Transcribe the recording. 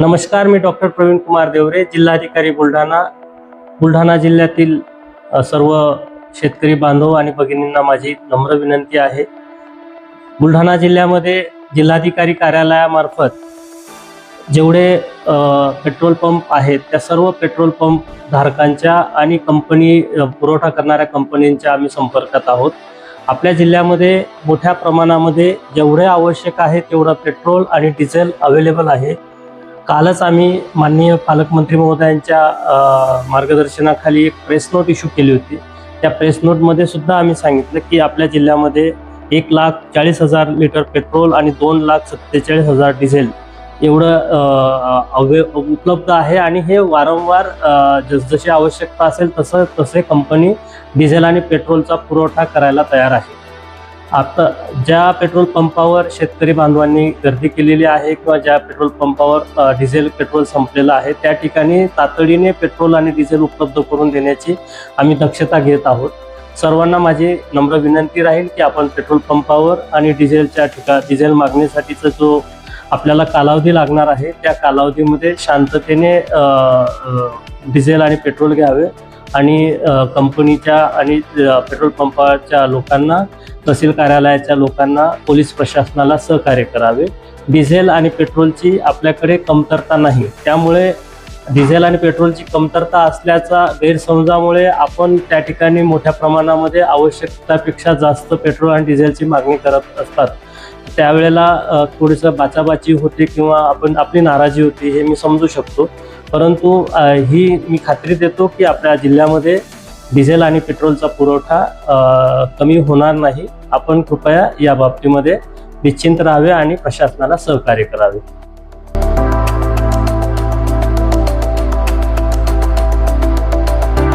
नमस्कार, मी डॉक्टर प्रवीण कुमार देवरे, जिल्हाधिकारी बुलढाणा जिल्ह्यातील सर्व शेतकरी बांधव आणि भगिनींना माझी नम्र विनंती आहे। बुलढाणा जिल्ह्यामध्ये जिल्हाधिकारी कार्यालयामार्फत जेवढे पेट्रोल पंप आहेत त्या सर्व पेट्रोल पंप धारकांच्या आणि कंपनी पुरवठा करणाऱ्या कंपन्यांच्या आम्ही संपर्कात आहोत। आपल्या जिल्ह्यामध्ये मोठ्या प्रमाणामध्ये जेवढे आवश्यक आहे तेवढा पेट्रोल आणि डिझेल अवेलेबल आहे। कालच आम्ही माननीय पालकमंत्री महोदयांच्या मार्गदर्शनाखाली एक प्रेस नोट इश्यू केली होती। त्या प्रेस नोटमध्ये सुद्धा आम्ही सांगितलं की आपल्या जिल्ह्यामध्ये 1,40,000 लिटर पेट्रोल आणि 2,47,000 डिझेल एवढं उपलब्ध आहे आणि हे वारंवार जसजशी आवश्यकता असेल तसे कंपनी डिझेल आणि पेट्रोलचा पुरवठा करायला तयार आहे। आता ज्या पेट्रोल पंपावर शेतकरी बांधवांनी गर्दी केलेली आहे किंवा ज्या पेट्रोल पंपावर डिझेल पेट्रोल संपलेलं आहे त्या ठिकाणी तातडीने पेट्रोल आणि डिझेल उपलब्ध करून देण्याची आम्ही दक्षता घेत आहोत। सर्वांना माझी नम्र विनंती राहील की आपण पेट्रोल पंपावर आणि डिझेल मागणीसाठीचा जो आपल्याला कालावधी लागणार आहे त्या कालावधीमध्ये शांततेने डिझेल आणि पेट्रोल घ्यावे आणि कंपनीच्या आणि पेट्रोल पंपाच्या लोकांना, तहसील कार्यालयाच्या लोकांना, पोलीस प्रशासनाला सहकार्य करावे। डिझेल आणि पेट्रोलची आपल्याकडे कमतरता नाही, त्यामुळे डिझेल आणि पेट्रोलची कमतरता असल्याचा गैरसमजामुळे आपण त्या ठिकाणी मोठ्या प्रमाणामध्ये आवश्यकतेपेक्षा जास्त पेट्रोल आणि डिझेलची मागणी करत असतात। त्यावेळेला थोडीसं बाचाबाची होते किंवा आपली नाराजी होती, हे मी समजू शकतो, परंतु ही मी खात्री देतो की आपल्या जिल्ह्यामध्ये डिझेल आणि पेट्रोलचा पुरवठा कमी होणार नाही। आपण कृपया या बाबतीमध्ये निश्चिंत राहावे आणि प्रशासनाला सहकार्य करावे।